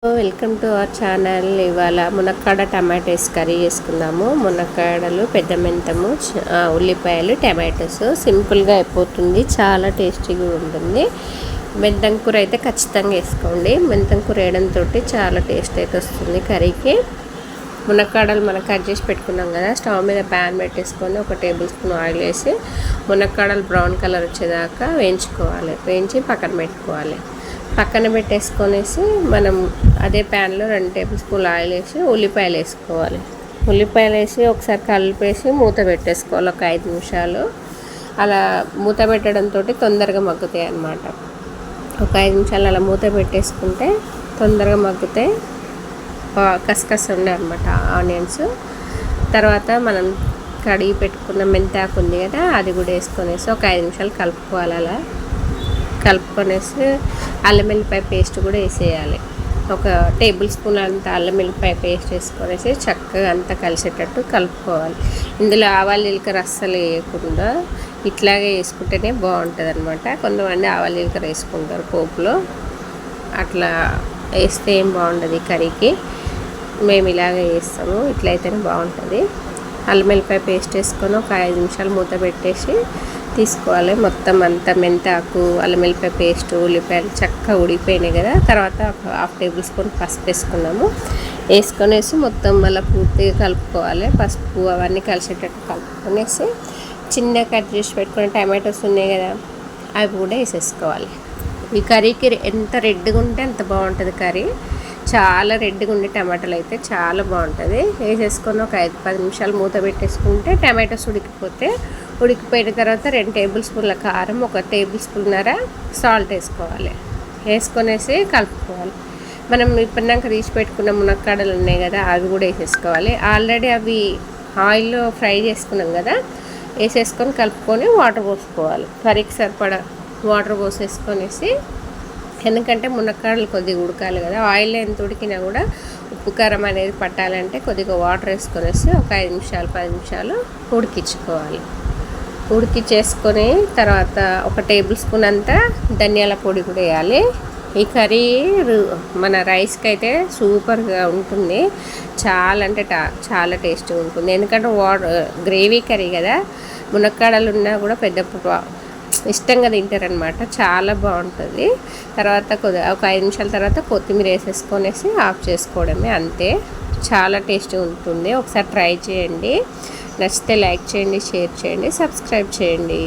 Welcome to our channel. ఇవాళ మునక్కాడ tomatoes curry చేసుకుందాము. మునక్కాడలు, పెద్ద మెంతము, ఉల్లిపాయలు, టమాటోస్ సింపుల్గా అయిపోతుంది. చాలా టేస్టీగా ఉంటుంది. మెంతం కూర అయితే ఖచ్చితంగా వేసుకోండి. మెంతం కూర వేయడంతో చాలా టేస్ట్ అయితే వస్తుంది కర్రీకి. మునక్కాడలు మనం కట్ చేసి పెట్టుకున్నాం కదా, స్టవ్ మీద ప్యాన్ పెట్టేసుకొని 1 టేబుల్ స్పూన్ ఆయిల్ వేసి మునక్కాడలు బ్రౌన్ కలర్ వచ్చేదాకా వేయించుకోవాలి. వేయించి పక్కన పెట్టుకోవాలి. పక్కన పెట్టేసుకొనేసి మనం అదే ప్యాన్లో 2 టేబుల్ స్పూన్లు ఆయిల్ వేసి ఉల్లిపాయలు వేసుకోవాలి. ఉల్లిపాయలు వేసి ఒకసారి కలిపేసి మూత పెట్టేసుకోవాలి. ఒక 5 నిమిషాలు అలా మూత పెట్టడంతో తొందరగా మగ్గుతాయి అన్నమాట. ఒక 5 నిమిషాలు అలా మూత పెట్టేసుకుంటే తొందరగా మగ్గుతాయి. కసకస ఉండే అనమాట ఆనియన్స్. తర్వాత మనం కడిగి పెట్టుకున్న మెంతాకు ఉంది కదా, అది కూడా వేసుకొనేసి ఒక 5 నిమిషాలు కలుపుకోవాలి. అలా కలుపుకొనేసి అల్లం వెల్లిపాయ పేస్ట్ కూడా వేసేయాలి. 1 టేబుల్ స్పూన్ అంత అల్లం వెల్లిపాయ పేస్ట్ వేసుకొనేసి చక్కగా అంతా కలిసేటట్టు కలుపుకోవాలి. ఇందులో ఆవాలు జీలకర్ర అస్సలు వేయకుండా ఇట్లాగే వేసుకుంటేనే బాగుంటుంది అనమాట. కొంతమంది ఆవాలు జీలకర్ర వేసుకుంటారు పోపులో, అట్లా వేస్తే ఏం బాగుంటుంది కర్రీకి. మేము ఇలాగే వేస్తాము, ఇట్లయితేనే బాగుంటుంది. అల్లం వెల్లిపాయ పేస్ట్ వేసుకొని ఒక 5 నిమిషాలు మూత పెట్టేసి తీసుకోవాలి. మొత్తం అంతా మెంతాకు, అల్లం వెల్లిపాయ పేస్ట్, ఉల్లిపాయలు చక్కగా ఉడికిపోయినాయి కదా. తర్వాత 1/2 టేబుల్ స్పూన్ పసుపు వేసుకున్నాము. వేసుకొనేసి మొత్తం మళ్ళీ పూర్తిగా కలుపుకోవాలి. పసుపు అవన్నీ కలిసేటట్టు కలుపుకొనేసి చిన్న కట్ చేసి పెట్టుకున్న టమాటోస్ ఉన్నాయి కదా, అవి కూడా వేసేసుకోవాలి. ఈ కర్రీకి ఎంత రెడ్గా ఉంటే అంత బాగుంటుంది కర్రీ. చాలా రెడ్గా ఉండే టమాటాలు అయితే చాలా బాగుంటుంది. వేసేసుకొని ఒక 5-10 నిమిషాలు మూత పెట్టేసుకుంటే టమాటోస్ ఉడికిపోయిన తర్వాత 2 టేబుల్ స్పూన్ల కారం, 1 టేబుల్ స్పూన్నర సాల్ట్ వేసుకోవాలి. వేసుకొనేసి కలుపుకోవాలి. మనం ఇప్పటిదాకా తీసి పెట్టుకున్న మునక్కాడలు ఉన్నాయి కదా, అవి కూడా వేసేసుకోవాలి. ఆల్రెడీ అవి ఆయిల్లో ఫ్రై చేసుకున్నాం కదా, వేసేసుకొని కలుపుకొని వాటర్ పోసుకోవాలి. కర్రీకి సరిపడా వాటర్ పోసేసుకొనేసి, ఎందుకంటే మునక్కాడలు కొద్దిగా ఉడకాలి కదా, ఆయిల్ ఎంత ఉడికినా కూడా ఉప్పు కారం అనేది పట్టాలంటే కొద్దిగా వాటర్ వేసుకొనేసి ఒక 5 నిమిషాలు 10 నిమిషాలు ఉడికించుకోవాలి. ఉడికించేసుకొని తర్వాత 1 టేబుల్ స్పూన్ అంతా ధనియాల పొడి కూడా వేయాలి. ఈ కర్రీ మన రైస్కి అయితే సూపర్గా ఉంటుంది. చాలా అంటే చాలా టేస్టీగా ఉంటుంది. ఎందుకంటే గ్రేవీ కర్రీ కదా, మునక్కాడలు ఉన్నా కూడా పెద్ద ఇష్టంగా తింటారనమాట. చాలా బాగుంటుంది. తర్వాత ఒక 5 నిమిషాల తర్వాత కొత్తిమీర వేసేసుకొనేసి ఆఫ్ చేసుకోవడమే, అంతే. చాలా టేస్టీ ఉంటుంది. ఒకసారి ట్రై చేయండి. నచ్చితే లైక్ చేయండి, షేర్ చేయండి, సబ్స్క్రైబ్ చేయండి.